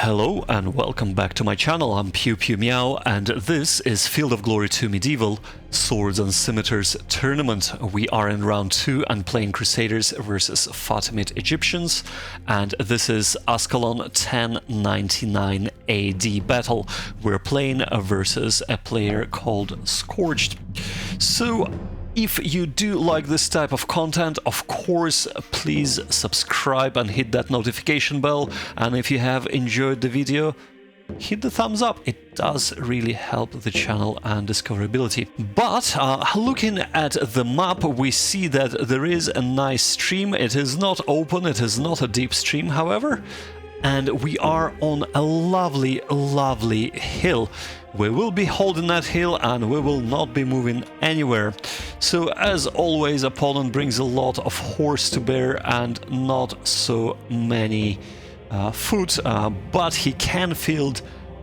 Hello and welcome back to my channel. I'm Pew Pew Meow and this is Field of Glory 2 Medieval Swords and Scimitars Tournament. We are in round 2 and playing Crusaders versus Fatimid Egyptians, and this is Ascalon 1099 AD battle. We're playing versus a player called Scorched. So if you do like this type of content, of course, please subscribe and hit that notification bell. And if you have enjoyed the video, hit the thumbs up. It does really help the channel and discoverability. But looking at the map, we see that there is a nice stream. It is not open, it is not a deep stream, however. And we are on a lovely, lovely hill. We will be holding that hill and we will not be moving anywhere. So as always, opponent brings a lot of horse to bear and not so many foot, but he can field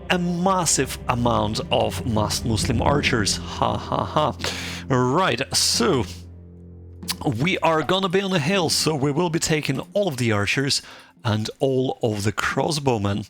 a massive amount of masked Muslim archers. Ha ha ha. Right, so we are gonna be on a hill, so we will be taking all of the archers and all of the crossbowmen.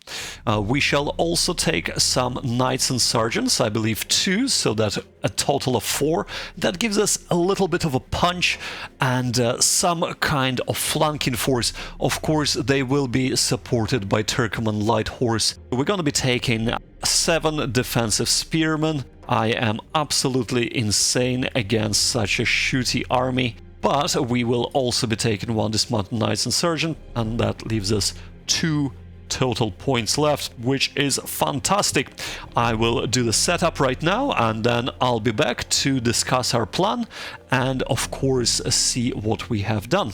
We shall also take some knights and sergeants, I believe 2, so that a total of 4. That gives us a little bit of a punch and some kind of flanking force. Of course, they will be supported by Turkoman light horse. We're gonna be taking 7 defensive spearmen. I am absolutely insane against such a shooty army. But we will also be taking 1 dismounted knights and sergeant, and that leaves us 2 total points left, which is fantastic. I will do the setup right now, and then I'll be back to discuss our plan and, of course, see what we have done.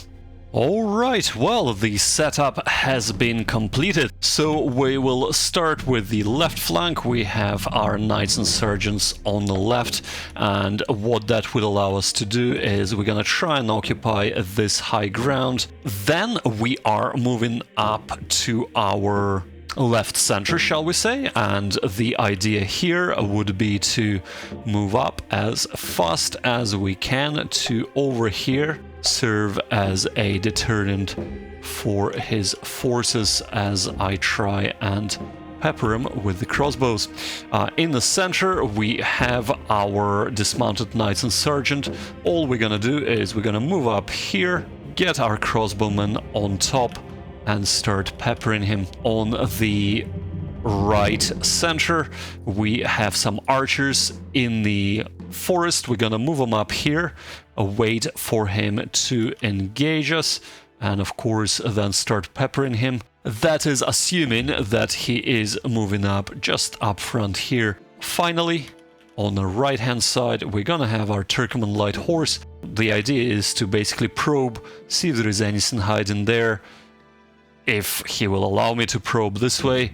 Alright, well, the setup has been completed. So we will start with the left flank. We have our knights and sergeants on the left, and what that will allow us to do is we're gonna try and occupy this high ground. Then we are moving up to our left center, shall we say, and the idea here would be to move up as fast as we can to over here, serve as a deterrent for his forces as I try and pepper him with the crossbows. In the center we have our dismounted knights and sergeant. All we're gonna do is we're gonna move up here, get our crossbowmen on top and start peppering him. On the right center we have some archers in the forest. We're gonna move him up here, wait for him to engage us, and of course then start peppering him. That is assuming that he is moving up just up front here. Finally, on the right hand side we're gonna have our Turkoman light horse. The idea is to basically probe, see if there is anything hiding there. If he will allow me to probe this way,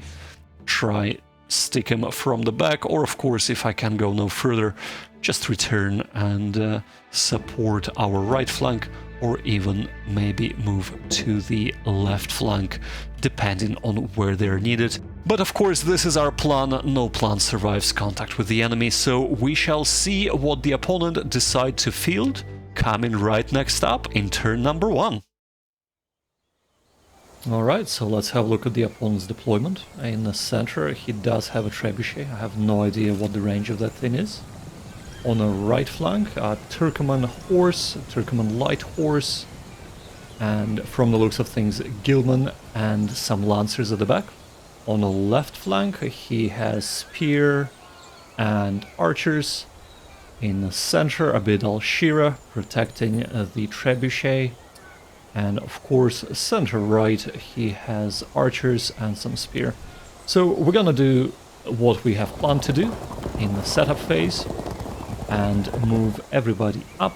try stick him from the back, or of course if I can go no further, just return and support our right flank, or even maybe move to the left flank, depending on where they're needed. But of course this is our plan, no plan survives contact with the enemy, so we shall see what the opponent decide to field, coming right next up in turn number 1. Alright, so let's have a look at the opponent's deployment. In the center he does have a trebuchet. I have no idea what the range of that thing is. On the right flank, a Turkoman horse, Turkoman light horse, and from the looks of things, Gilman and some lancers at the back. On the left flank he has spear and archers. In the center, Abid al-Shira protecting the trebuchet. And of course, center right, he has archers and some spear. So we're gonna do what we have planned to do in the setup phase and move everybody up.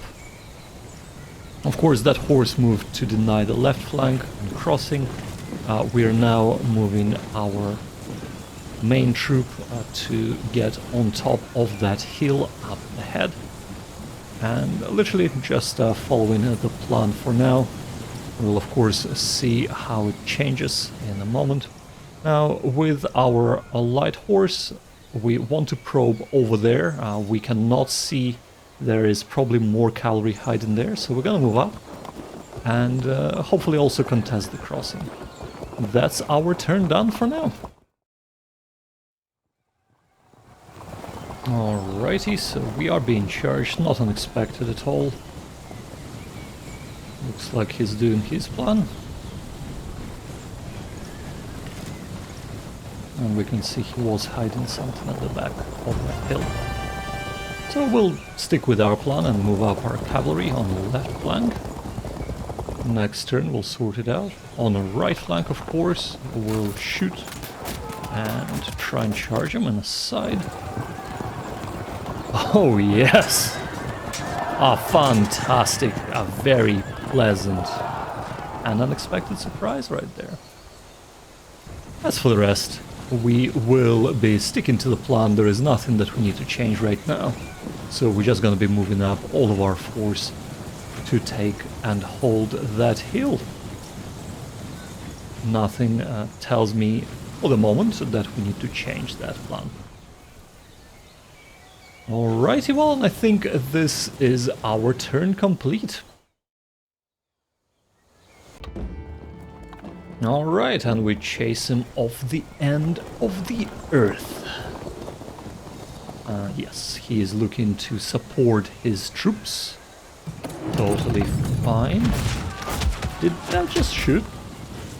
Of course, that horse moved to deny the left flank and crossing. We are now moving our main troop to get on top of that hill up ahead. And literally just following the plan for now. We'll of course see how it changes in a moment. Now with our light horse we want to probe over there. We cannot see, there is probably more cavalry hiding there, so we're gonna move up and hopefully also contest the crossing. That's our turn done for now. Alrighty, so we are being charged, not unexpected at all. Looks like he's doing his plan. And we can see he was hiding something at the back of that hill. So we'll stick with our plan and move up our cavalry on the left flank. Next turn we'll sort it out. On the right flank, of course, we'll shoot and try and charge him on the side. Oh yes! Ah, fantastic! A very pleasant and unexpected surprise right there. As for the rest, we will be sticking to the plan. There is nothing that we need to change right now. So we're just gonna be moving up all of our force to take and hold that hill. Nothing tells me for the moment that we need to change that plan. Alrighty, well, I think this is our turn complete. Alright, and we chase him off the end of the earth. Yes, he is looking to support his troops. Totally fine. Did that just shoot?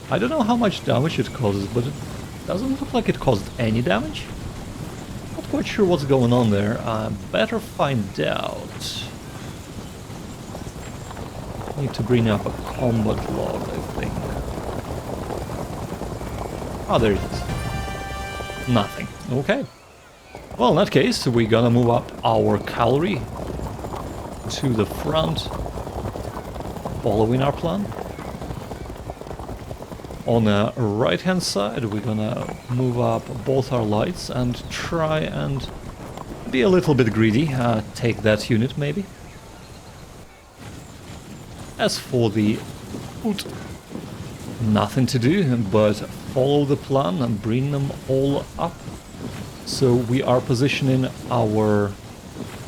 I don't know how much damage it causes, but it doesn't look like it caused any damage. Not quite sure what's going on there. Better find out. Need to bring up a combat log, I think. Oh, there it is. Nothing. Okay. Well, in that case, we're gonna move up our cavalry to the front, following our plan. On the right-hand side, we're gonna move up both our lights and try and be a little bit greedy. Take that unit, maybe. As for the foot, nothing to do but follow the plan and bring them all up. So we are positioning our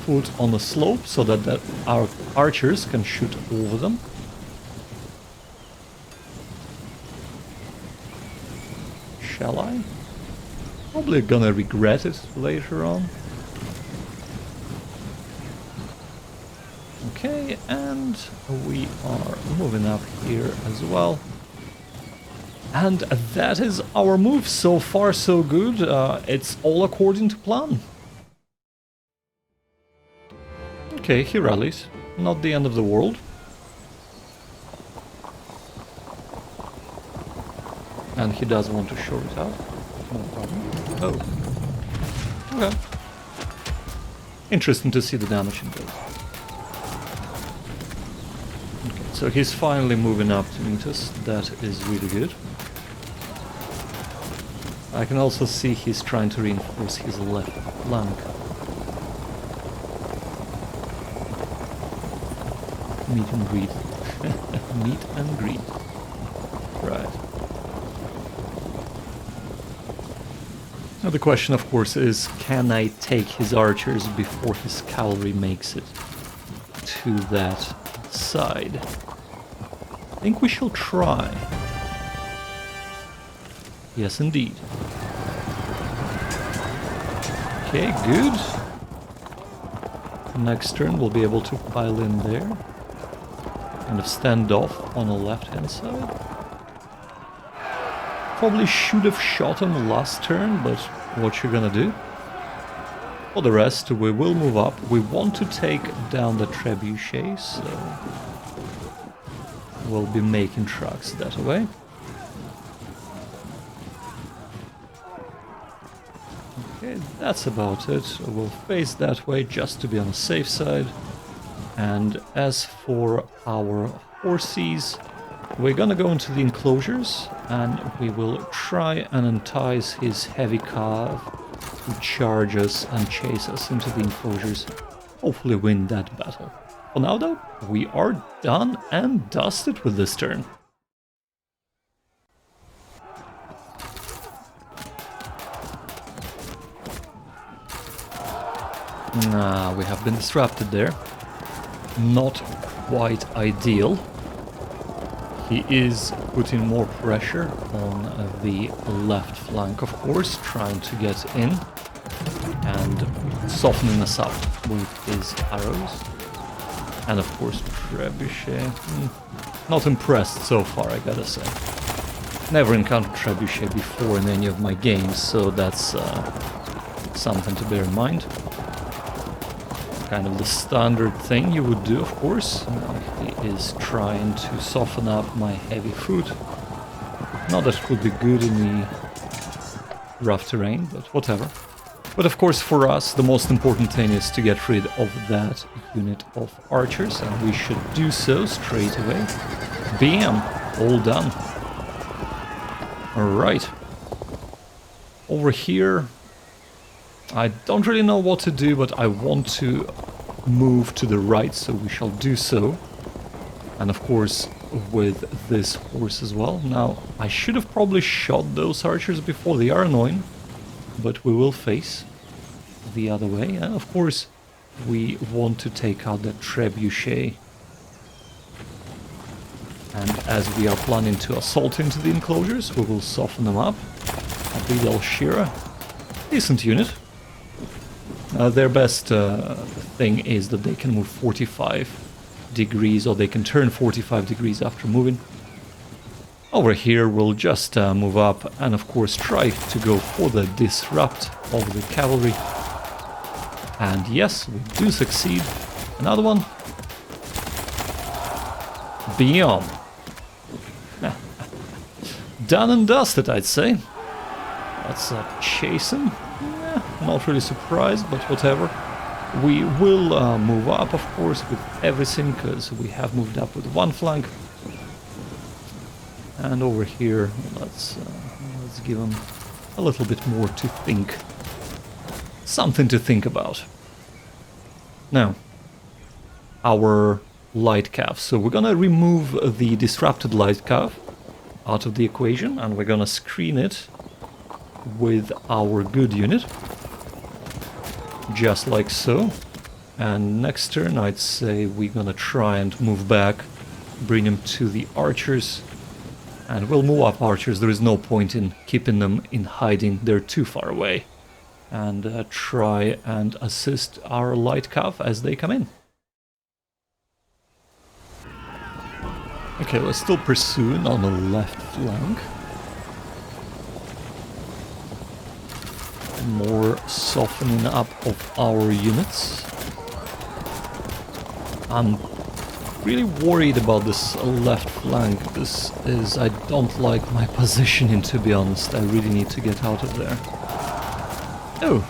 foot on the slope so that our archers can shoot over them. Shall I? Probably gonna regret it later on. Okay, and we are moving up here as well. And that is our move. So far, so good. It's all according to plan. Okay, he rallies. Not the end of the world. And he does want to short it out. No problem. Oh. Okay. Interesting to see the damage it does. Okay, so he's finally moving up to meet us. That is really good. I can also see he's trying to reinforce his left flank. Meet and greet. Meet and greet. Right. Now the question, of course, is can I take his archers before his cavalry makes it to that side? I think we shall try. Yes, indeed. Okay, good. Next turn we'll be able to pile in there. Kind of stand off on the left-hand side. Probably should have shot him last turn, but what you gonna do? For the rest, we will move up. We want to take down the trebuchets, so we'll be making tracks that way. Okay, that's about it. We'll face that way just to be on the safe side. And as for our horses, we're gonna go into the enclosures and we will try and entice his heavy cav to charge us and chase us into the enclosures. Hopefully win that battle. For now though, we are done and dusted with this turn. We have been disrupted there. Not quite ideal. He is putting more pressure on the left flank, of course, trying to get in. and softening us up with his arrows. And of course Trebuchet. Not impressed so far, I gotta say. Never encountered Trebuchet before in any of my games, so that's something to bear in mind. Kind of the standard thing you would do, of course. Now he is trying to soften up my heavy foot. Not that it would be good in the rough terrain, but whatever. But of course for us the most important thing is to get rid of that unit of archers, and we should do so straight away. Bam! All done. Alright. Over here I don't really know what to do, but I want to move to the right, so we shall do so. And of course with this horse as well. Now I should have probably shot those archers before, they are annoying. But we will face the other way. And of course we want to take out that trebuchet. And as we are planning to assault into the enclosures, we will soften them up. Abid al-Shira, decent unit. Their best thing is that they can move 45 degrees, or they can turn 45 degrees after moving. Over here we'll just move up and of course try to go for the disrupt of the cavalry. And yes, we do succeed. Another one. Beyond. Done and dusted, I'd say. Let's chase him. Not really surprised, but whatever. We will move up, of course, with everything, because we have moved up with one flank. And over here, let's give him a little bit more to think. Something to think about. Now, our light cav. So we're gonna remove the disrupted light cav out of the equation, and we're gonna screen it with our good unit. Just like so. And next turn I'd say we're gonna try and move back, bring him to the archers, and we'll move up archers. There is no point in keeping them in hiding, they're too far away. And try and assist our light cav as they come in. Okay, we're still pursuing on the left flank. More softening up of our units. I'm really worried about this left flank. I don't like my positioning, to be honest. I really need to get out of there. Oh,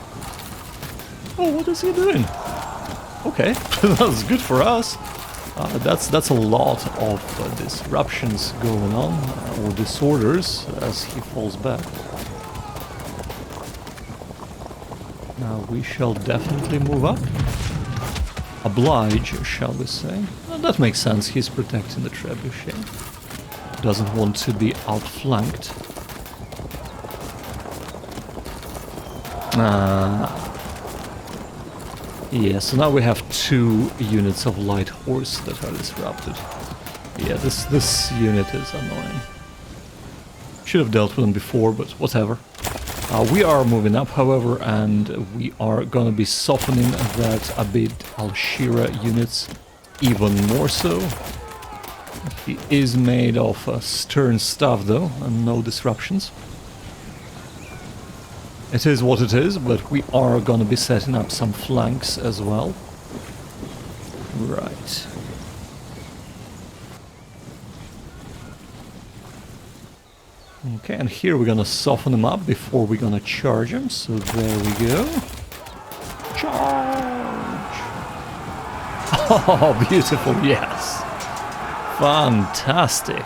what is he doing? Okay, that's good for us. That's a lot of disruptions going on, or disorders, as he falls back. Now we shall definitely move up. Oblige, shall we say. Well, that makes sense, he's protecting the trebuchet. Doesn't want to be outflanked. Yeah, so now we have 2 units of light horse that are disrupted. Yeah, this unit is annoying. Should have dealt with them before, but whatever. We are moving up, however, and we are gonna be softening that Abid al-Shira units even more so. He is made of stern stuff though, and no disruptions. It is what it is, but we are gonna be setting up some flanks as well. Right. Okay, and here we're gonna soften them up before we're gonna charge them, so there we go. Charge! Oh, beautiful, yes! Fantastic!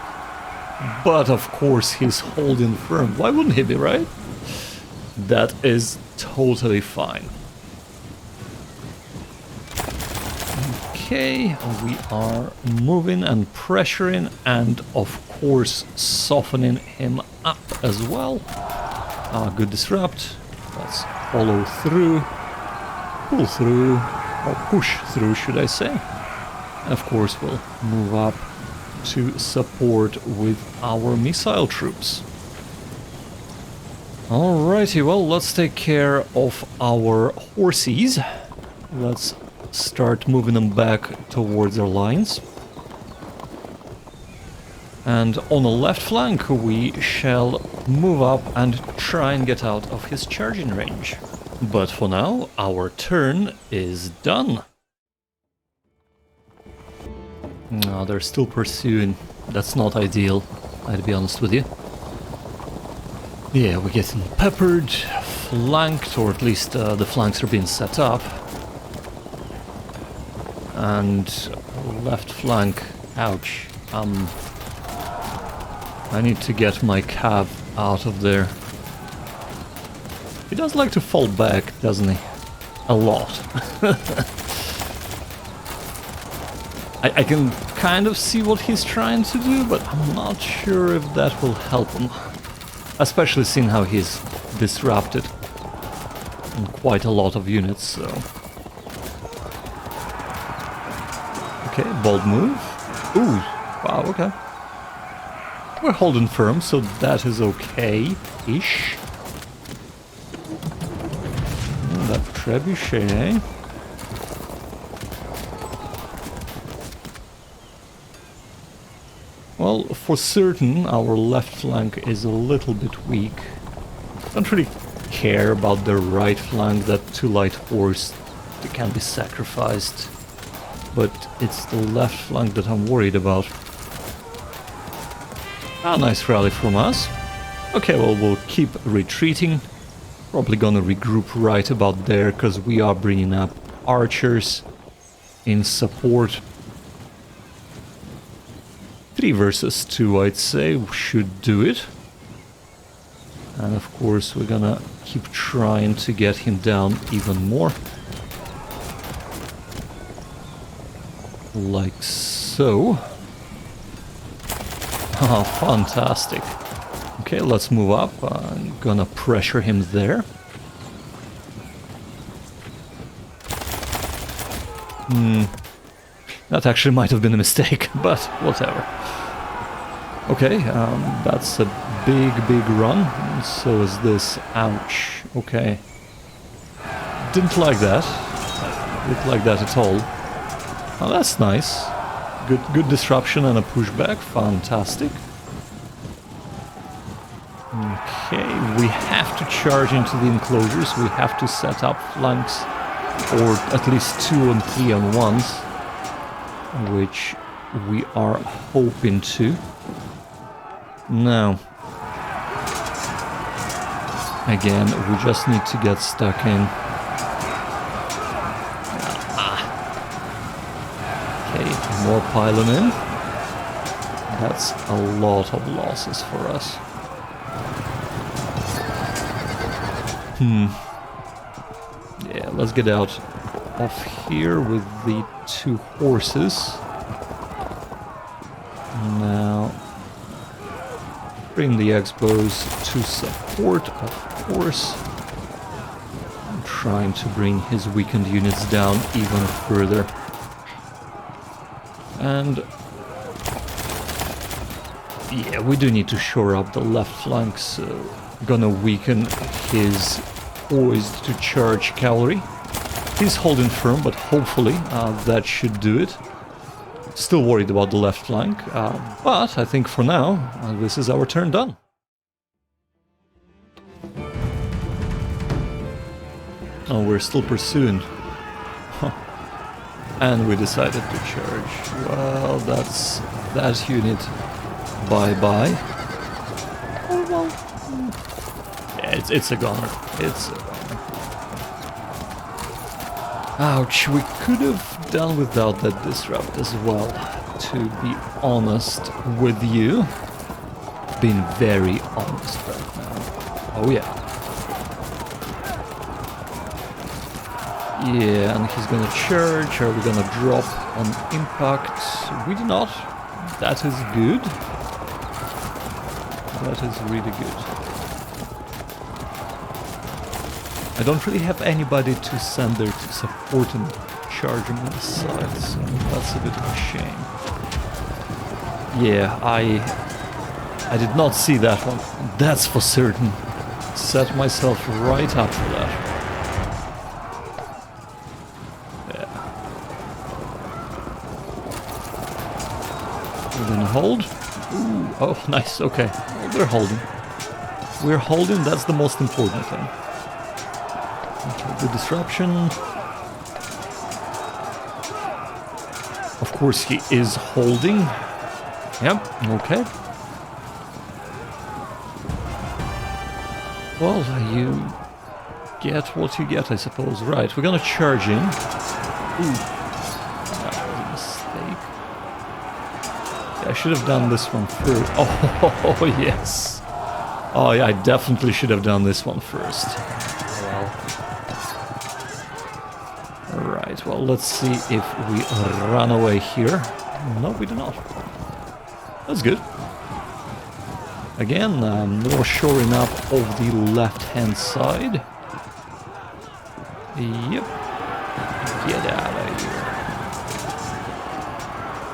But of course he's holding firm. Why wouldn't he be, right? That is totally fine. Okay, we are moving and pressuring, and of course softening him up as well. Good disrupt. Let's follow through, pull through, or push through, should I say. And of course we'll move up to support with our missile troops. Alrighty, well, let's take care of our horses. Let's start moving them back towards our lines. And on the left flank, we shall move up and try and get out of his charging range. But for now, our turn is done. No, they're still pursuing. That's not ideal, I'd be honest with you. Yeah, we're getting peppered, flanked, or at least the flanks are being set up. And left flank, ouch. I need to get my cav out of there. He does like to fall back, doesn't he? A lot. I can kind of see what he's trying to do, but I'm not sure if that will help him. Especially seeing how he's disrupted in quite a lot of units, so... Okay, bold move. Ooh, wow, okay. We're holding firm, so that is okay-ish. That trebuchet. Well, for certain, our left flank is a little bit weak. Don't really care about the right flank, that too light horse that can be sacrificed. But it's the left flank that I'm worried about. Ah, nice rally from us. Okay, well, we'll keep retreating. Probably gonna regroup right about there, because we are bringing up archers in support. 3 versus 2, I'd say, should do it. And of course, we're gonna keep trying to get him down even more. Like so. Ah, fantastic. Okay, let's move up. I'm gonna pressure him there. That actually might have been a mistake, but whatever. Okay, that's a big run. And so is this. Ouch. Okay. Didn't like that. Didn't like that at all. Oh, that's nice. Good disruption and a pushback. Fantastic. Okay, we have to charge into the enclosures. We have to set up flanks, or at least 2 and 3 on ones, which we are hoping to. Now, again, we just need to get stuck in. Okay, more piling in. That's a lot of losses for us. Yeah, let's get out of here with the 2 horses. Now, bring the X-bows to support, of course. I'm trying to bring his weakened units down even further. And yeah, we do need to shore up the left flank, so gonna weaken his poised to charge cavalry. He's holding firm, but hopefully that should do it. Still worried about the left flank, but I think for now, this is our turn done. Oh, we're still pursuing. Huh. And we decided to charge. Well, that's that unit. Bye-bye. Oh, well. Yeah, it's a goner. It's a goner. Ouch, we could have done without that disrupt as well, to be honest with you. Being very honest right now. Oh yeah. Yeah, and he's gonna charge. Are we gonna drop on impact? We do not. That is good. That is really good. I don't really have anybody to send there to support and charge him on the side, so that's a bit of a shame. Yeah, I did not see that one. That's for certain. set myself right up for that. Yeah. We're gonna hold. Ooh, oh, nice, okay. Well, they're holding. We're holding, that's the most important thing. Okay, good disruption. Of course, he is holding. Yep, okay. Well, you get what you get, I suppose. Right, we're gonna charge in. Ooh, that was a mistake. Yeah, I should have done this one first. Oh, yes. Oh, yeah, I definitely should have done this one first. Well. Right, well, let's see if we run away here. No, we do not. That's good. Again, more shoring up of the left-hand side. Yep. Get out of here.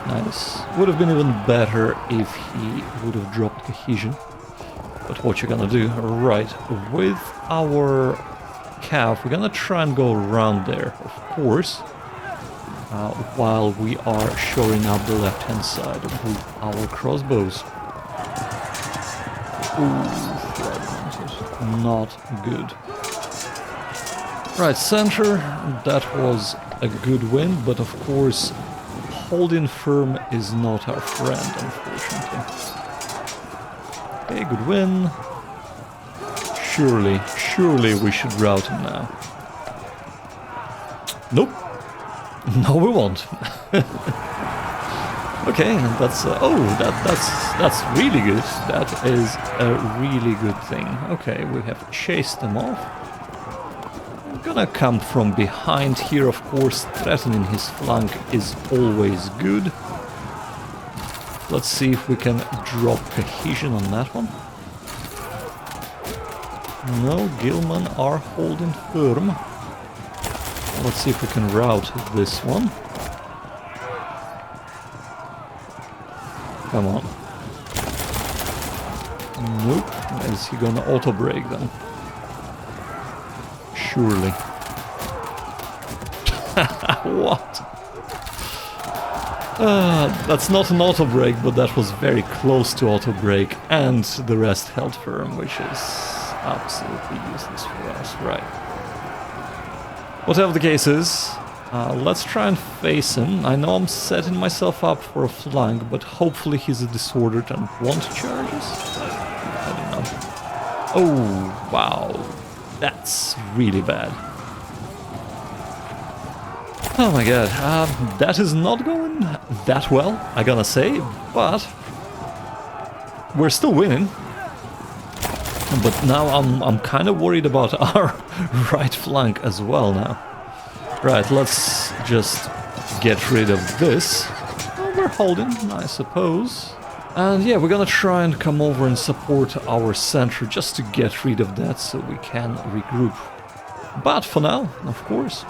Nice. Would have been even better if he would have dropped cohesion. But what you're gonna do? Right, with our cav, we're gonna try and go around there, of course, while we are shoring up the left-hand side with our crossbows. Ooh, fragmented. Not good. Right, center, that was a good win, but of course, holding firm is not our friend, unfortunately. Okay, good win. Surely we should rout him now. Nope. No, we won't. Okay, that's that's really good. That is a really good thing. Okay, we have chased them off. I'm gonna come from behind here, of course. Threatening his flank is always good. Let's see if we can drop cohesion on that one. No, Gilman are holding firm. Let's see if we can rout this one. Come on. Nope. Is he gonna auto-brake then? Surely. What? That's not an auto-brake, but that was very close to auto-brake, and the rest held firm, which is absolutely useless for us, right? Whatever the case is, let's try and face him. I know I'm setting myself up for a flank, but hopefully he's a disordered and won't charge us. I don't know. Oh, wow. That's really bad. Oh my god, that is not going that well, I gotta say, but we're still winning. But now I'm kind of worried about our right flank as well now. Right, let's just get rid of this. Well, we're holding, I suppose. And yeah, we're gonna try and come over and support our center just to get rid of that so we can regroup. But for now, of course,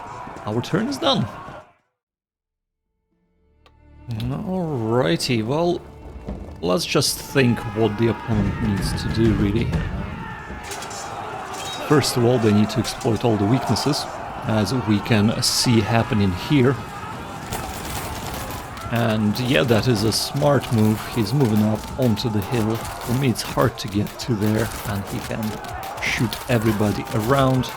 our turn is done. Alrighty, well, let's just think what the opponent needs to do, really. First of all, they need to exploit all the weaknesses, as we can see happening here. And yeah, that is a smart move. He's moving up onto the hill. For me, it's hard to get to there, and he can shoot everybody around.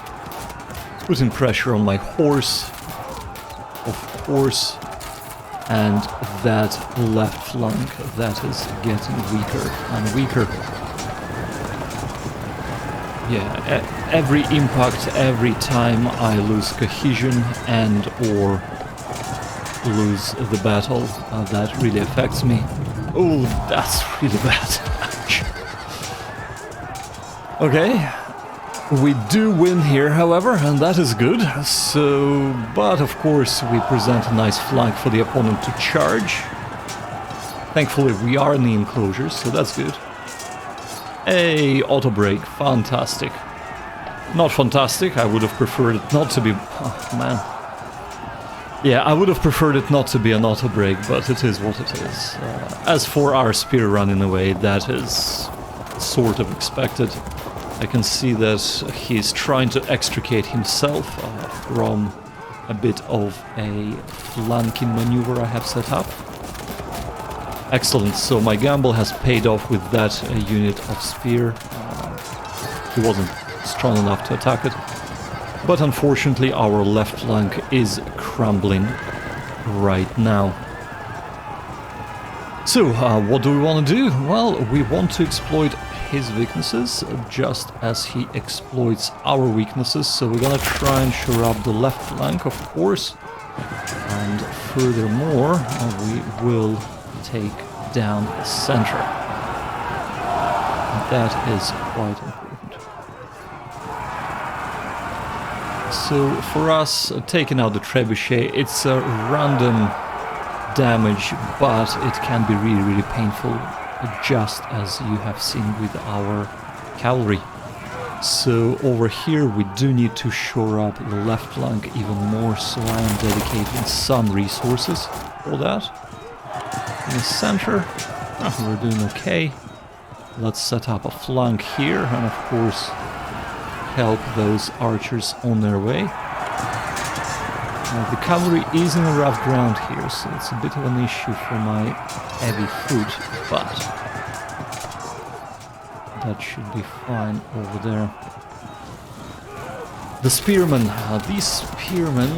Putting pressure on my horse, of course. And that left flank, that is getting weaker and weaker. Yeah, every impact, every time I lose cohesion and or lose the battle, that really affects me. Oh, that's really bad. Ouch. Okay, we do win here, however, and that is good. So, but of course we present a nice flank for the opponent to charge. Thankfully we are in the enclosures, so that's good. Hey, auto break, fantastic. Not fantastic, I would have preferred it not to be... Oh, man. Yeah, I would have preferred it not to be an auto break, but it is what it is. As for our spear running away, that is sort of expected. I can see that he's trying to extricate himself from a bit of a flanking maneuver I have set up. Excellent, so my gamble has paid off with that unit of spear. He wasn't strong enough to attack it. But unfortunately our left flank is crumbling right now. So, what do we want to do? Well, we want to exploit his weaknesses, just as he exploits our weaknesses. So we're gonna try and shore up the left flank, of course. And furthermore, we will take down the center. That is quite important. So for us, taking out the trebuchet, it's a random damage, but it can be really, really painful, just as you have seen with our cavalry. So over here we do need to shore up the left flank even more, so I am dedicating some resources for that. In the center, we're doing okay. Let's set up a flank here and of course help those archers on their way. The cavalry is in a rough ground here, so it's a bit of an issue for my heavy foot, but that should be fine over there. The spearmen, these spearmen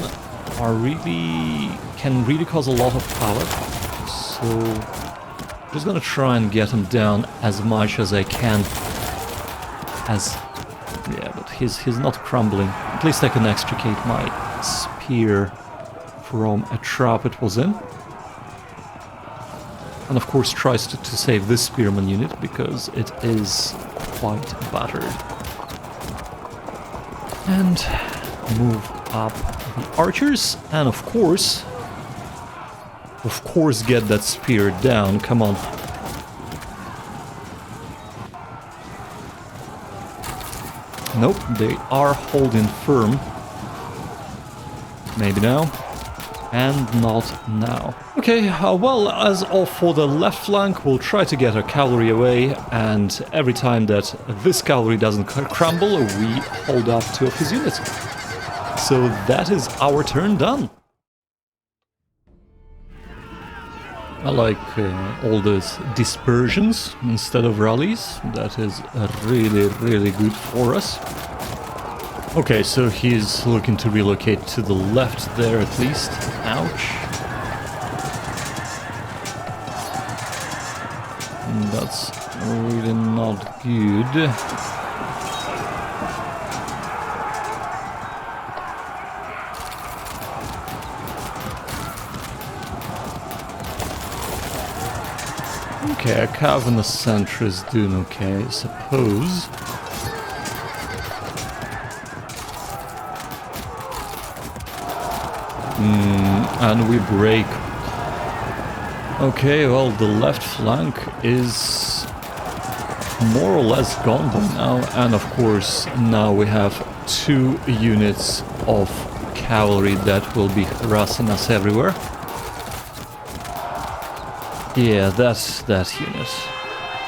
can really cause a lot of havoc, so I'm just gonna try and get him down as much as I can. Yeah, but he's not crumbling. At least I can extricate my spear from a trap it was in. And of course tries to save this spearman unit because it is quite battered. And move up the archers and of course get that spear down. Come on. Nope, they are holding firm. Maybe now. And not now. Okay, well, as of for the left flank, we'll try to get our cavalry away, and every time that this cavalry doesn't crumble, we hold up 2 of his units. So that is our turn done. I like all those dispersions instead of rallies. That is really, really good for us. Okay, so he's looking to relocate to the left there at least. Ouch. That's really not good. Okay, a cav in the center is doing okay, I suppose. And we break. Okay, well, the left flank is more or less gone by now. And of course, now we have 2 units of cavalry that will be harassing us everywhere. Yeah, that's that unit.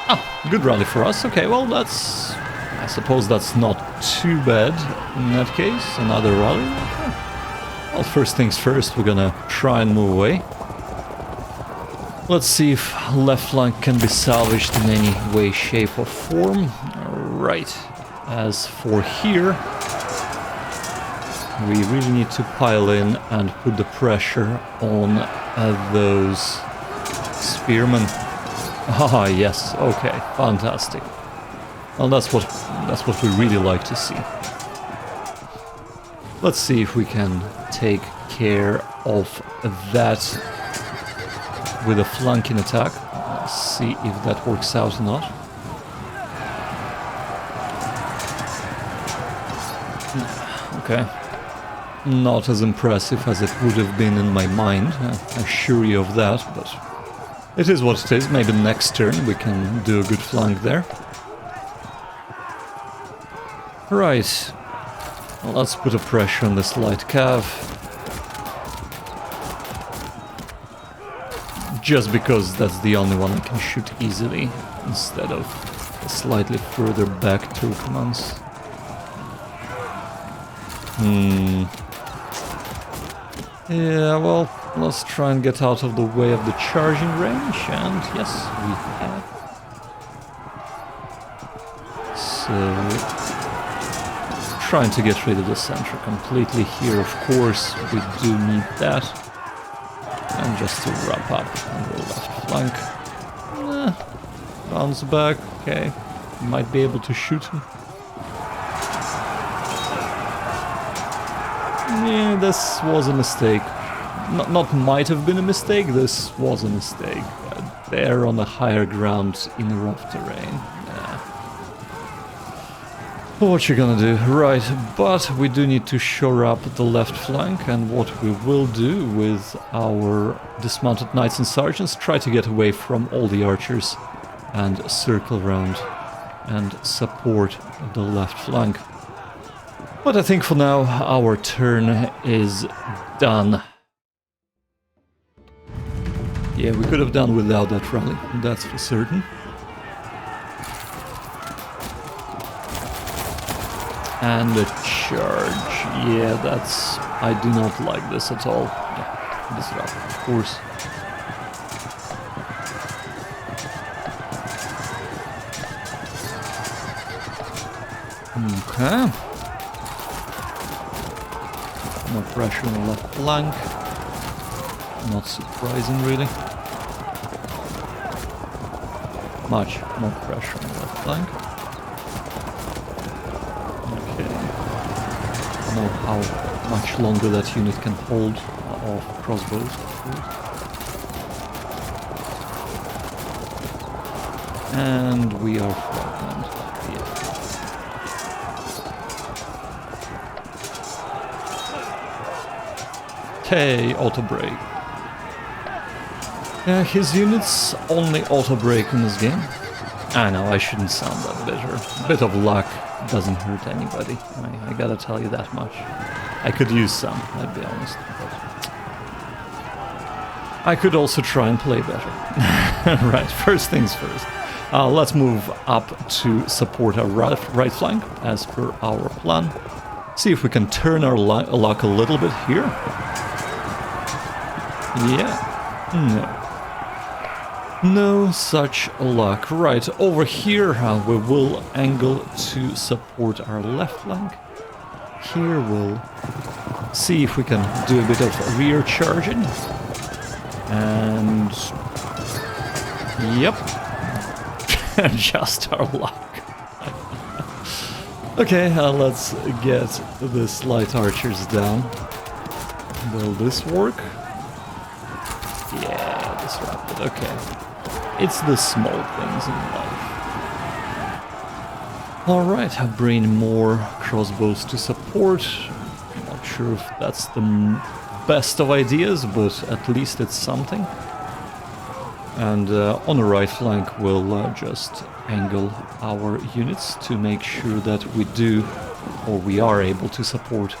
Ah, good rally for us. Okay, well, I suppose that's not too bad in that case. Another rally. Okay. Well, first things first, we're gonna try and move away. Let's see if left flank can be salvaged in any way, shape or form. Right. As for here, we really need to pile in and put the pressure on those spearmen. Ah, yes. Okay, fantastic. Well, that's what we really like to see. Let's see if we can take care of that with a flanking attack. Let's see if that works out or not. Okay. Not as impressive as it would have been in my mind, I assure you of that, but it is what it is. Maybe next turn we can do a good flank there. Right. Well, let's put a pressure on this light cav. Just because that's the only one I can shoot easily, instead of slightly further back Turkomans. Yeah, well, let's try and get out of the way of the charging range, and yes, we have. So, trying to get rid of the center completely here, of course, we do need that. And just to wrap up on the left flank. Bounce back, okay. Might be able to shoot him. Yeah, this was a mistake. Not might have been a mistake, this was a mistake. They're on the higher ground in rough terrain. What you gonna do? Right, but we do need to shore up the left flank, and what we will do with our dismounted knights and sergeants, try to get away from all the archers and circle around and support the left flank. But I think for now our turn is done. Yeah, we could have done without that rally, that's for certain. And a charge, yeah, that's... I do not like this at all. Yeah, disrupt, of course. Okay. More pressure on the left flank. Not surprising, really. Much more pressure on the left flank. Know how much longer that unit can hold off crossbows, of course. And we are fragmented. Yeah. Okay, auto break. His units only auto break in this game. I know, I shouldn't sound that bitter. A bit of luck doesn't hurt anybody. I gotta tell you that much. I could use some, I'd be honest. But I could also try and play better. Right, first things first. Let's move up to support our right flank, as per our plan. See if we can turn our luck a little bit here. Yeah, no. No such luck. Right, over here we will angle to support our left flank. Here we'll see if we can do a bit of rear charging. And... yep. Just our luck. Okay, let's get the light archers down. Will this work? Yeah, disrupted, okay. It's the small things in life. Alright, I'll bring more crossbows to support. I'm not sure if that's the best of ideas, but at least it's something. And on the right flank we'll just angle our units to make sure that we do, or we are able to support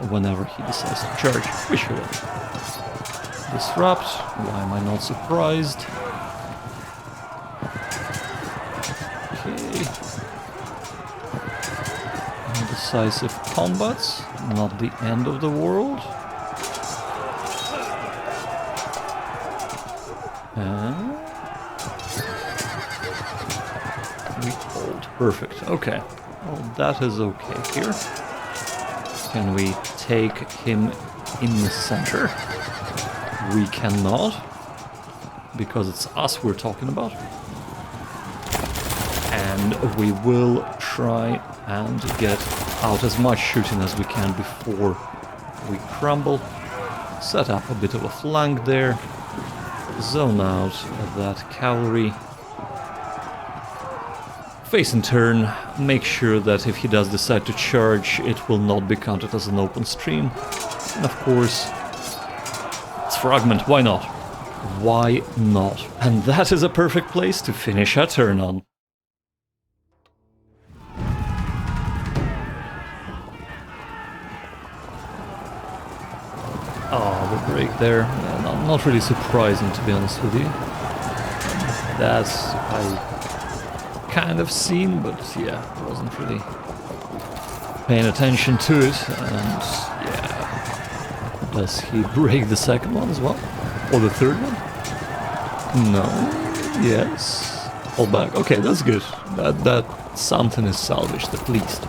whenever he decides to charge, which he will. Disrupt, why am I not surprised? Decisive combats, not the end of the world. We hold. Perfect. Okay. Well, that is okay here. Can we take him in the center? We cannot, because it's us we're talking about. And we will try and get out as much shooting as we can before we crumble. Set up a bit of a flank there. Zone out that cavalry. Face and turn. Make sure that if he does decide to charge, it will not be counted as an open stream. And of course, it's fragment. Why not? Why not? And that is a perfect place to finish our turn on. Oh, the break there. Yeah, not really surprising, to be honest with you. That's... kind of seen, but yeah, wasn't really paying attention to it. And yeah, does he break the second one as well? Or the third one? No. Yes. Hold back. Okay, that's good. That something is salvaged at least.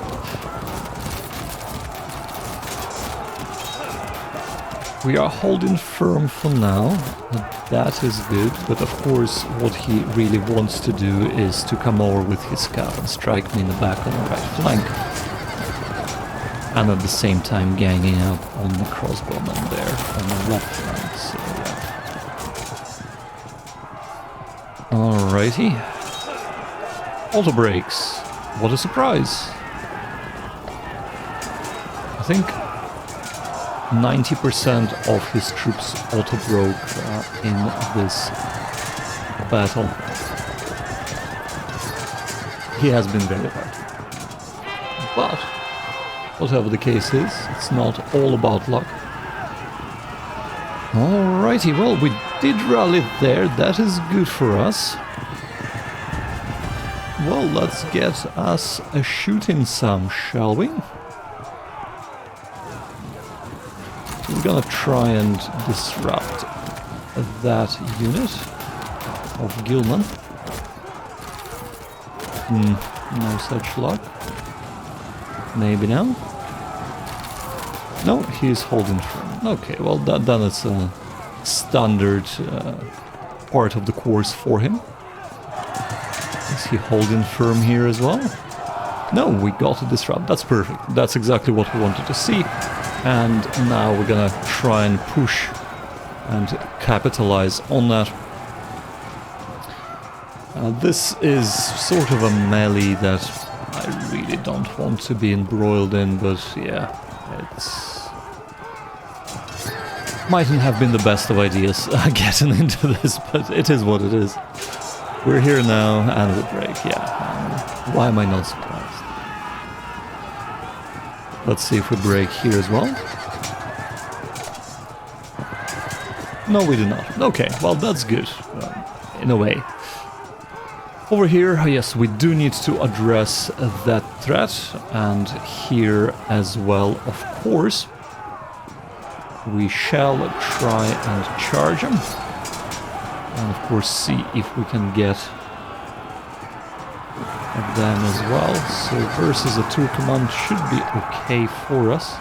We are holding firm for now. That is good, but of course what he really wants to do is to come over with his scout and strike me in the back on the right flank. And at the same time ganging up on the crossbowman there on the left flank, so yeah. Alrighty. Auto brakes. What a surprise. I think 90% of his troops auto-broke in this battle. He has been very hard. But, whatever the case is, it's not all about luck. Alrighty, well, we did rally there, that is good for us. Well, let's get us a shooting some, shall we? We're gonna try and disrupt that unit of Gilman. No such luck. Maybe now? No, he's holding firm. Okay, well then it's a standard part of the course for him. Is he holding firm here as well? No, we got to disrupt. That's perfect. That's exactly what we wanted to see. And now we're gonna try and push and capitalize on that. This is sort of a melee that I really don't want to be embroiled in, but yeah, it's... mightn't have been the best of ideas getting into this, but it is what it is. We're here now, and we break, yeah. Why am I not surprised? Let's see if we break here as well. No, we did not. Okay, well, that's good, in a way. Over here, yes, we do need to address that threat, and here as well, of course. We shall try and charge him, and of course see if we can get at them as well. So versus a 2 command should be okay for us.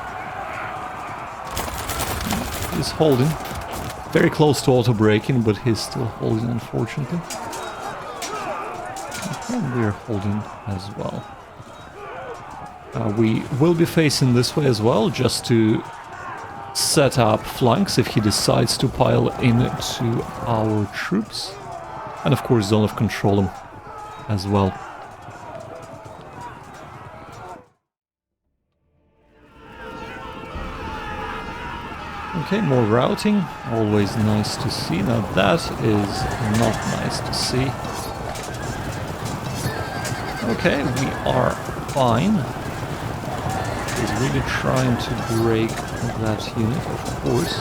He's holding. Very close to auto-braking, but he's still holding, unfortunately. And we're holding as well. We will be facing this way as well, just to set up flanks if he decides to pile into our troops. And of course zone of control him as well. Okay, more routing, always nice to see. Now that is not nice to see. Okay, we are fine. He's really trying to break that unit, of course.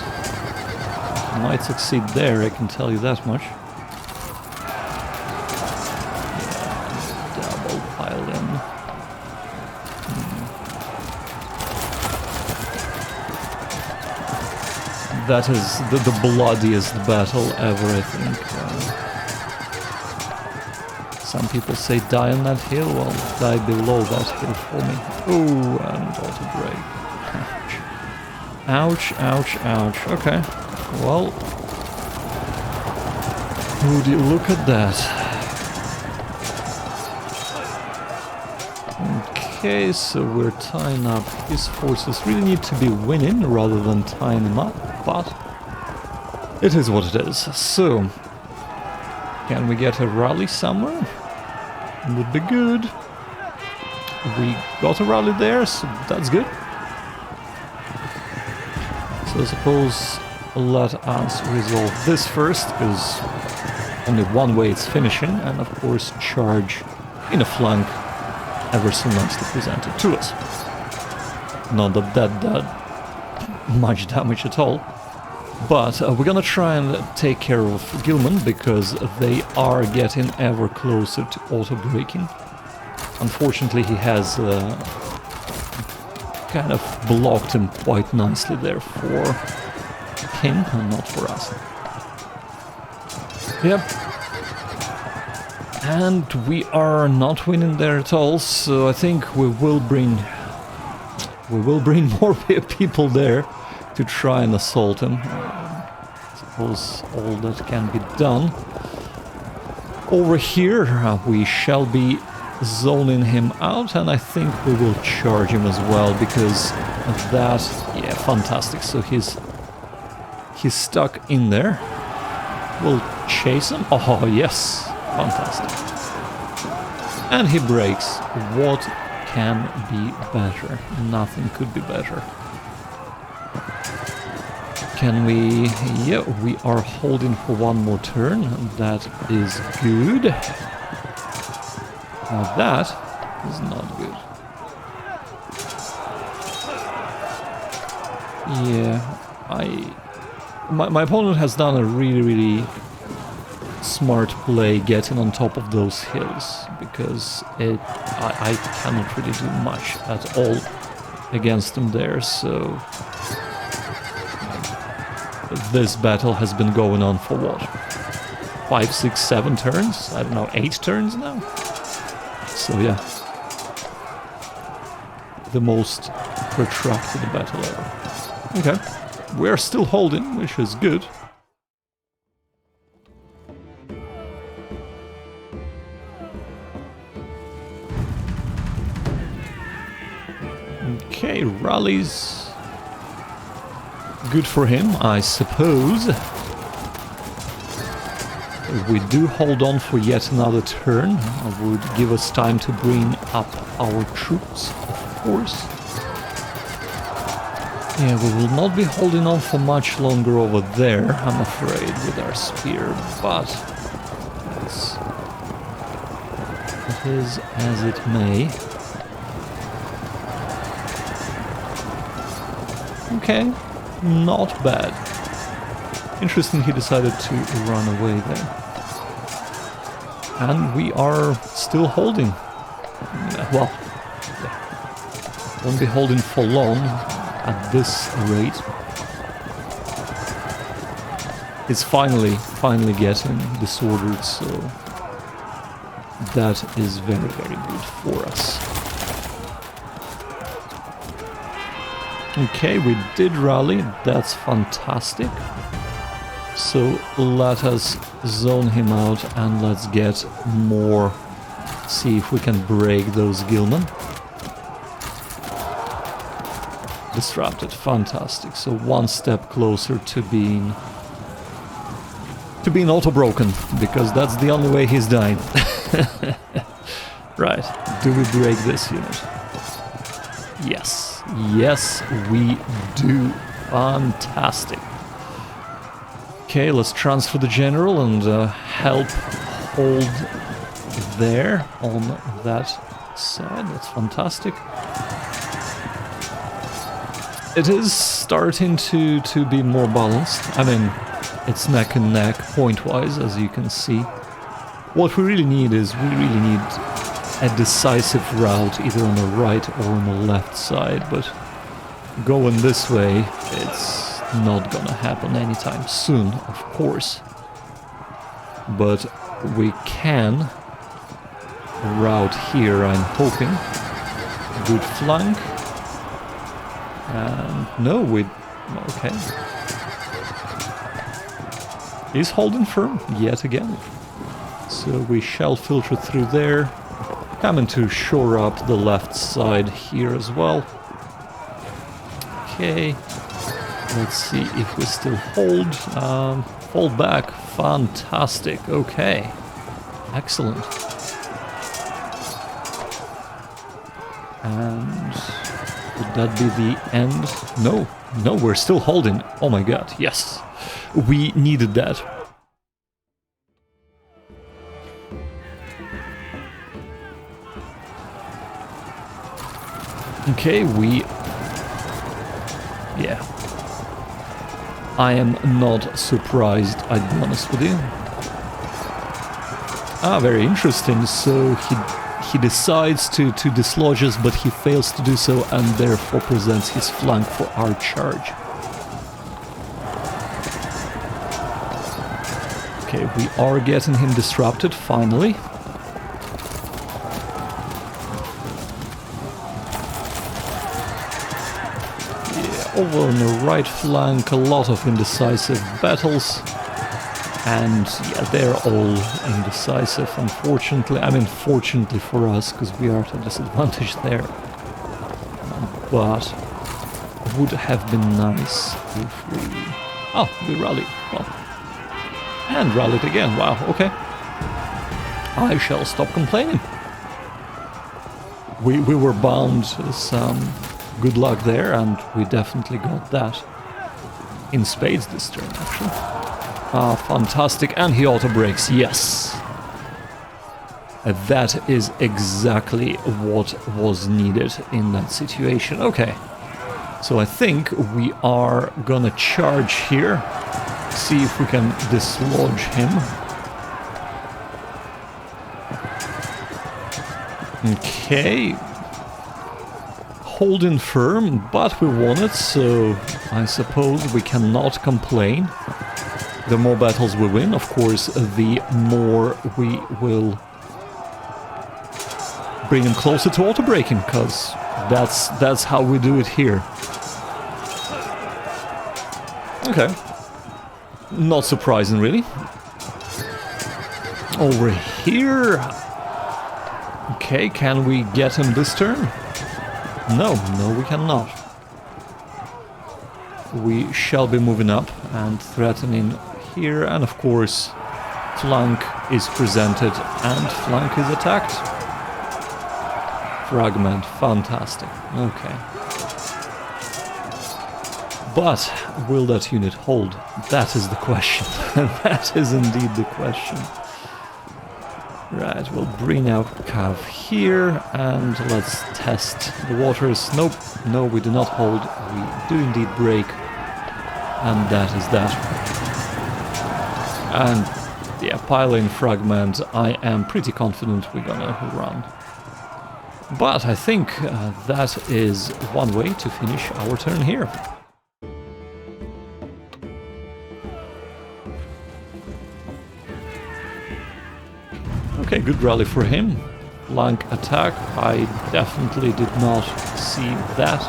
He might succeed there, I can tell you that much. Yeah, double pile in. That is the bloodiest battle ever, I think. Some people say die on that hill, well, die below that hill for me. Oh, and auto-break. Ouch. Ouch, ouch, ouch. Okay, well, would you look at that? Okay, so we're tying up his forces. Really need to be winning rather than tying them up, but it is what it is. So, can we get a rally somewhere? Would be good. We got a rally there, so that's good. So I suppose let us resolve this first, because only one way it's finishing, and of course charge in a flank ever so nicely presented to us. Not that that much damage at all. But we're gonna try and take care of Gilman because they are getting ever closer to auto-breaking. Unfortunately, he has kind of blocked him quite nicely there for him and not for us. Yep. And we are not winning there at all, so I think we will bring more people there to try and assault him. I suppose all that can be done. Over here we shall be zoning him out, and I think we will charge him as well because of that. Yeah, fantastic. So he's stuck in there. We'll chase him. Oh yes, fantastic. And he breaks. What can be better? Nothing could be better. Can we... Yeah, we are holding for one more turn. That is good. Now that is not good. Yeah, my opponent has done a really smart play getting on top of those hills, because I cannot really do much at all against them there, so this battle has been going on for what? 5, 6, 7 turns? I don't know, 8 turns now? So yeah, the most protracted battle ever. Okay, we're still holding, which is good. Okay, rallies. Good for him, I suppose. We do hold on for yet another turn. It would give us time to bring up our troops, of course. Yeah, we will not be holding on for much longer over there, I'm afraid, with our spear, but it is as it may. Okay, not bad. Interesting he decided to run away there. And we are still holding. Well, yeah. Won't be holding for long at this rate. It's finally getting disordered, so that is very good for us. Okay, we did rally, that's fantastic. So let us zone him out and let's get more, see if we can break those Gilman. Disrupted, fantastic. So one step closer to being auto-broken, because that's the only way he's dying. Right, do we break this unit? Yes, yes we do. Fantastic. Okay, let's transfer the general and help hold there on that side. That's fantastic. It is starting to be more balanced. I mean, it's neck and neck point-wise, as you can see. What we really need is a decisive route, either on the right or on the left side, but going this way, it's not gonna happen anytime soon, of course. But we can route here, I'm hoping. Good flank. And no, okay. He's holding firm yet again. So we shall filter through there. Coming to shore up the left side here as well. Okay. Let's see if we still hold. Fall back. Fantastic. Okay. Excellent. And would that be the end? No, we're still holding. Oh my god, yes. We needed that. Okay, yeah. I am not surprised, I'd be honest with you. Ah, very interesting. So he decides to dislodge us, but he fails to do so and therefore presents his flank for our charge. Okay, we are getting him disrupted, finally. Yeah, over on the right flank, a lot of indecisive battles. And yeah, they're all indecisive, unfortunately. I mean, fortunately for us, because we are at a disadvantage there. But it would have been nice if we... Oh, we rallied. Well, and rallied again. Wow, okay. I shall stop complaining. We were bound some good luck there, and we definitely got that in spades this turn, actually. Ah, fantastic. And he auto-breaks, yes. That is exactly what was needed in that situation. Okay. So I think we are gonna charge here. See if we can dislodge him. Okay. Holding firm, but we won it, so I suppose we cannot complain. The more battles we win, of course, the more we will bring him closer to auto-breaking, because that's how we do it here. Okay. Not surprising, really. Over here. Okay, can we get him this turn? No, we cannot. We shall be moving up and threatening here, and of course flank is presented and flank is attacked. Fragment, fantastic. Okay. But will that unit hold? That is the question. That is indeed the question. Right, we'll bring our cav here and let's test the waters. Nope, no, we do not hold. We do indeed break. And that is that. And yeah, pile-in fragment, I am pretty confident we're gonna run. But I think that is one way to finish our turn here. Okay, good rally for him. Flank attack, I definitely did not see that.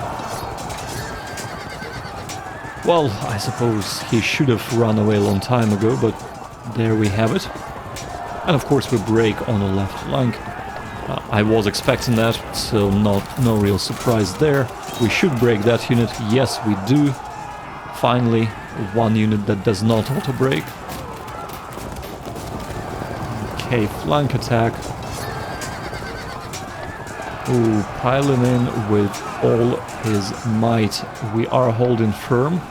Well, I suppose he should have run away a long time ago, but there we have it. And of course we break on the left flank. I was expecting that, so no real surprise there. We should break that unit. Yes, we do. Finally, one unit that does not auto-break. Okay, flank attack. Ooh, piling in with all his might. We are holding firm.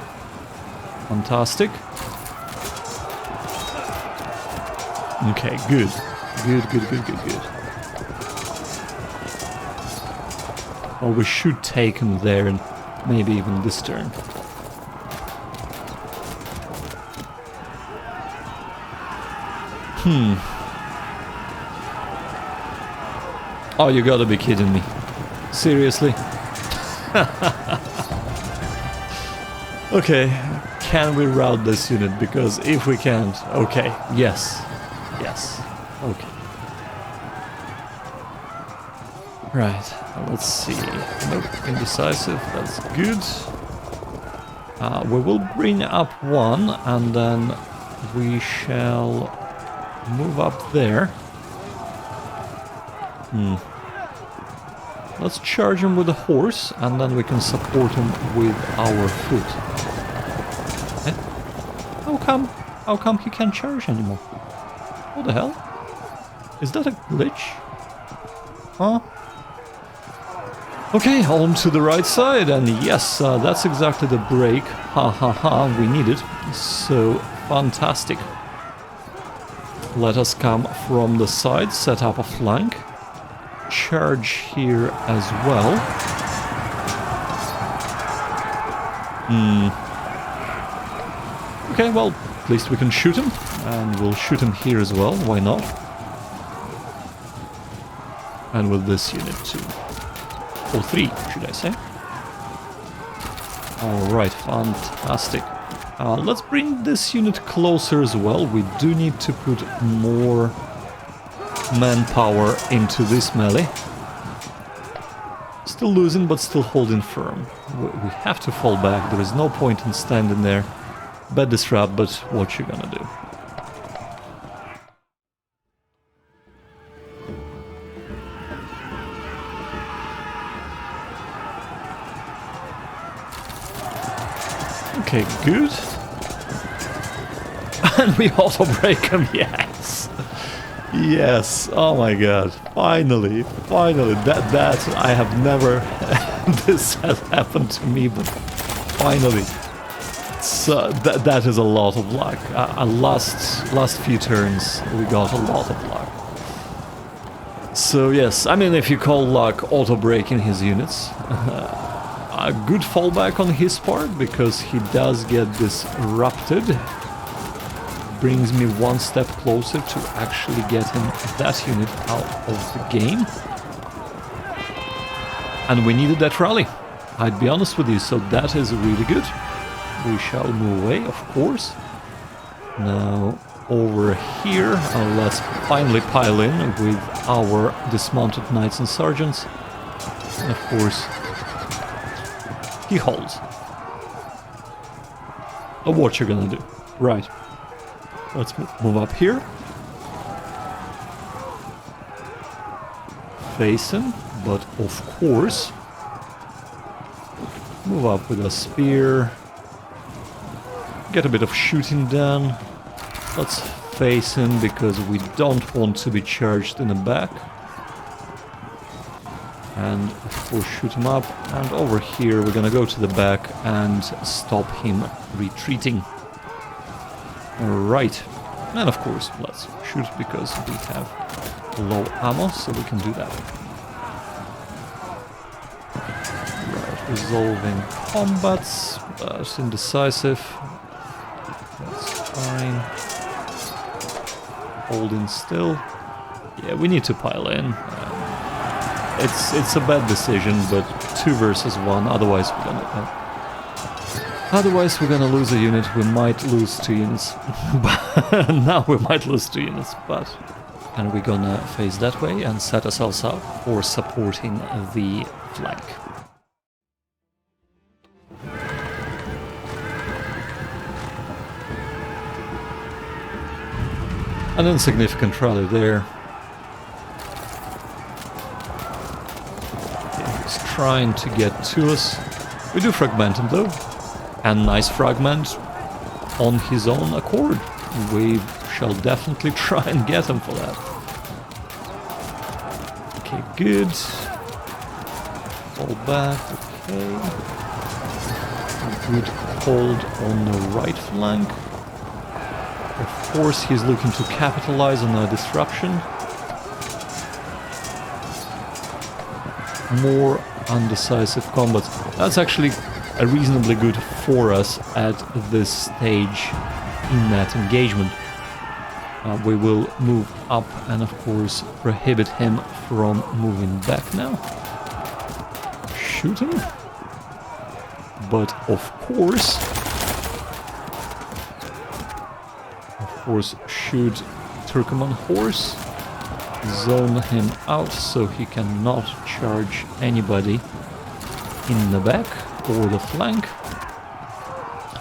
Fantastic. Okay, good. Good. Well, we should take him there and maybe even this turn. Oh, you gotta be kidding me. Seriously? Okay, can we route this unit? Because if we can't... Okay, yes. Okay. Right, let's see. Nope, indecisive, that's good. We will bring up one, and then we shall move up there. Let's charge him with a horse, and then we can support him with our foot. How come he can't charge anymore? What the hell? Is that a glitch? Huh? Okay, on to the right side, and yes, that's exactly the break. We need it. So, fantastic. Let us come from the side, set up a flank. Charge here as well. Okay, well, at least we can shoot him. And we'll shoot him here as well, why not? And with this unit too. Or 3, should I say. Alright, fantastic. Let's bring this unit closer as well. We do need to put more manpower into this melee. Still losing, but still holding firm. We have to fall back. There is no point in standing there. Bad disrupt, but what you gonna do? Okay, good. And we auto break him, yes! Yes, oh my god, finally, that I have never, this has happened to me, but finally. So that is a lot of luck. Last few turns we got a lot of luck. So yes, I mean if you call luck auto breaking his units, a good fallback on his part because he does get disrupted. Brings me one step closer to actually getting that unit out of the game. And we needed that rally, I'd be honest with you, so that is really good. We shall move away, of course. Now, over here, let's finally pile in with our dismounted knights and sergeants. And of course, he holds. What you're gonna do? Right. Let's move up here. Face him, but of course, move up with a spear. Get a bit of shooting done. Let's face him because we don't want to be charged in the back. And of course shoot him up. And over here we're gonna go to the back and stop him retreating. Right. And of course let's shoot because we have low ammo, so we can do that. Right, resolving combats, but indecisive. That's fine. Holding still. Yeah, we need to pile in. It's a bad decision, but 2 versus 1. Otherwise we're gonna lose a unit. We might lose 2 units. Now we might lose 2 units, but and we're gonna face that way and set ourselves up for supporting the flank. An insignificant rally there. Okay, he's trying to get to us. We do fragment him though. And nice fragment on his own accord. We shall definitely try and get him for that. Okay, good. Fall back, okay. A good hold on the right flank. Of course, he's looking to capitalize on our disruption. More undecisive combats. That's actually reasonably good for us at this stage in that engagement. We will move up and of course prohibit him from moving back now. Shoot him. But of course shoot Turkoman horse. Zone him out so he cannot charge anybody in the back or the flank.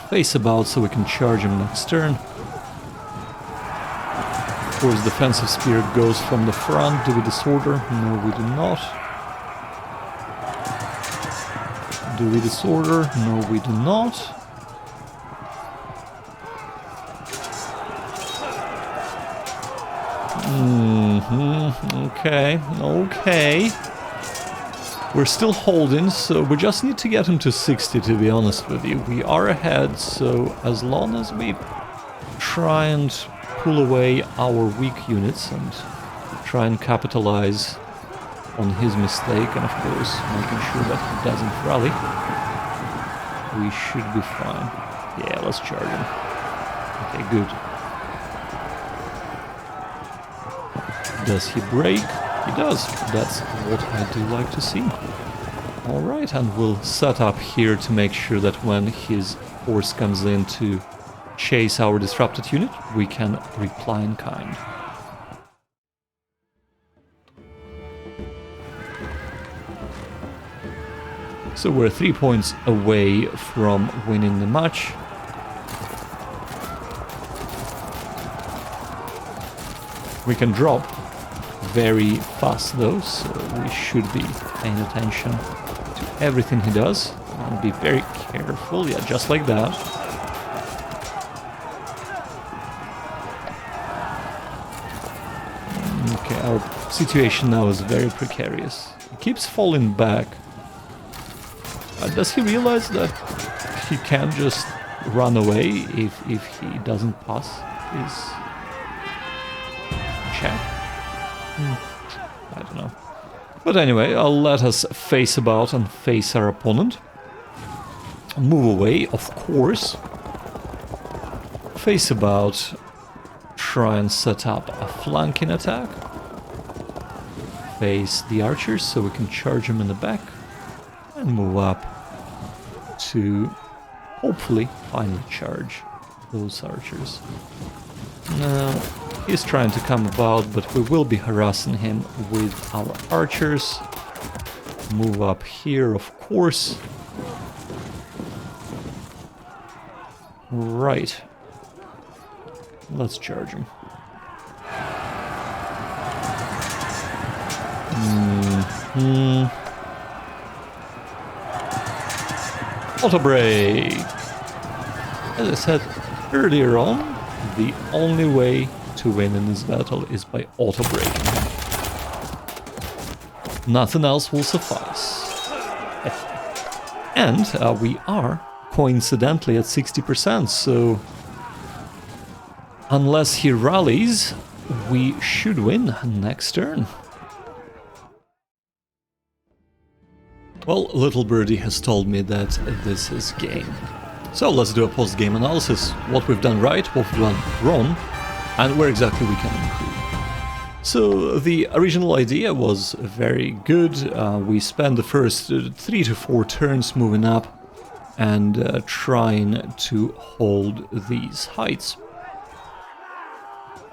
Face about so we can charge him next turn. Of course, defensive spear goes from the front. Do we disorder? No, we do not. Do we disorder? No, we do not. Okay. We're still holding, so we just need to get him to 60, to be honest with you. We are ahead, so as long as we try and pull away our weak units and try and capitalize on his mistake, and of course making sure that he doesn't rally, we should be fine. Yeah, let's charge him. Okay, good. Does he break? He does. That's what I do like to see. Alright, and we'll set up here to make sure that when his force comes in to chase our disrupted unit, we can reply in kind. So we're 3 points away from winning the match. We can drop very fast though, so we should be paying attention to everything he does. And be very careful, yeah, just like that. Okay, our situation now is very precarious. He keeps falling back. Does he realize that he can't just run away if he doesn't pass his check? I don't know. But anyway, I'll let us face about and face our opponent. Move away, of course. Face about. Try and set up a flanking attack. Face the archers so we can charge them in the back. And move up to hopefully finally charge those archers. Now, he's trying to come about, but we will be harassing him with our archers. Move up here, of course. Right. Let's charge him. Auto break. As I said earlier on, the only way to win in this battle is by auto breaking. Nothing else will suffice. And we are coincidentally at 60%, so unless he rallies, we should win next turn. Well, Little Birdie has told me that this is game. So let's do a post-game analysis. What we've done right, what we've done wrong, and where exactly we can improve. So the original idea was very good. We spent the first 3 to 4 turns moving up and trying to hold these heights.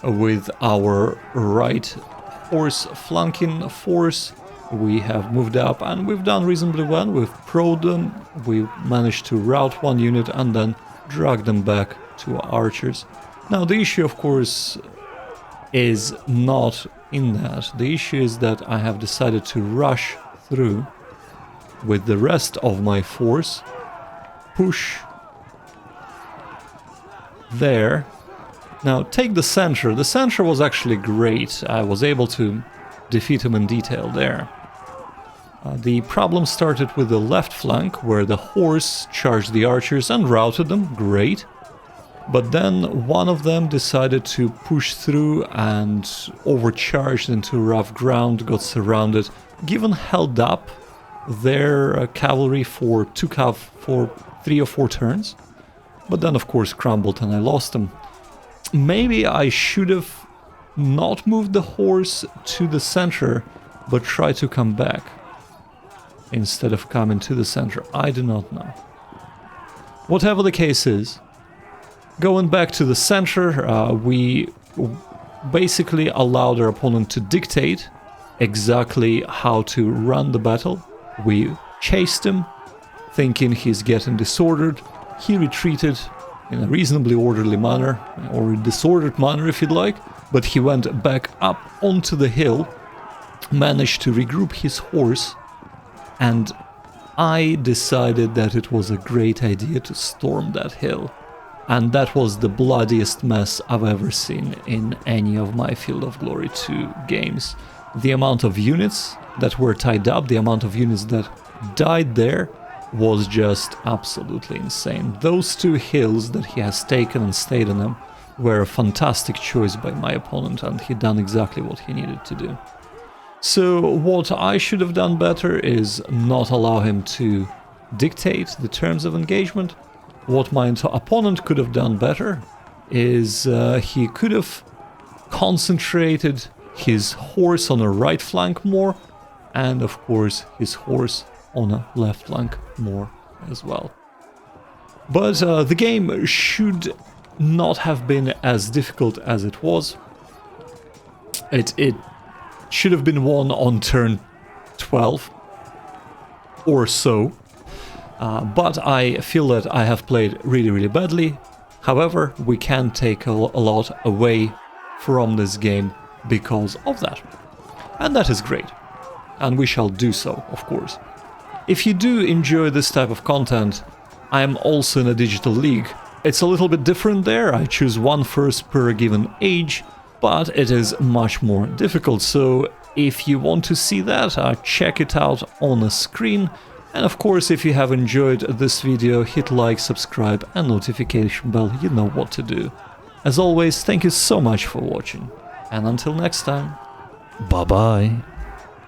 With our right horse flanking force, we have moved up and we've done reasonably well. We've pro'd them, we managed to rout one unit and then drag them back to our archers. Now the issue, of course, is not in that. The issue is that I have decided to rush through with the rest of my force, push there. Now take the center. The center was actually great. I was able to defeat him in detail there. The problem started with the left flank, where the horse charged the archers and routed them. Great. But then one of them decided to push through and overcharged into rough ground, got surrounded. Given held up their cavalry for 3 or 4 turns, but then of course crumbled and I lost them. Maybe I should have not moved the horse to the center, but tried to come back instead of coming to the center. I do not know. Whatever the case is, going back to the center, we basically allowed our opponent to dictate exactly how to run the battle. We chased him, thinking he's getting disordered. He retreated in a reasonably orderly manner, or a disordered manner if you'd like, but he went back up onto the hill, managed to regroup his horse, and I decided that it was a great idea to storm that hill. And that was the bloodiest mess I've ever seen in any of my Field of Glory 2 games. The amount of units that were tied up, the amount of units that died there, was just absolutely insane. Those 2 hills that he has taken and stayed on them were a fantastic choice by my opponent, and he done exactly what he needed to do. So what I should have done better is not allow him to dictate the terms of engagement. What my opponent could have done better is he could have concentrated his horse on a right flank more, and of course his horse on a left flank more as well. But the game should not have been as difficult as it was. It should have been won on turn 12 or so, but I feel that I have played really badly. However, we can take a lot away from this game because of that, and that is great, and we shall do so, of course. If you do enjoy this type of content, I am also in a digital league. It's a little bit different there. I choose one first per given age, but it is much more difficult. So if you want to see that, check it out on the screen. And of course, if you have enjoyed this video, hit like, subscribe and notification bell, you know what to do. As always, thank you so much for watching, and until next time, bye bye.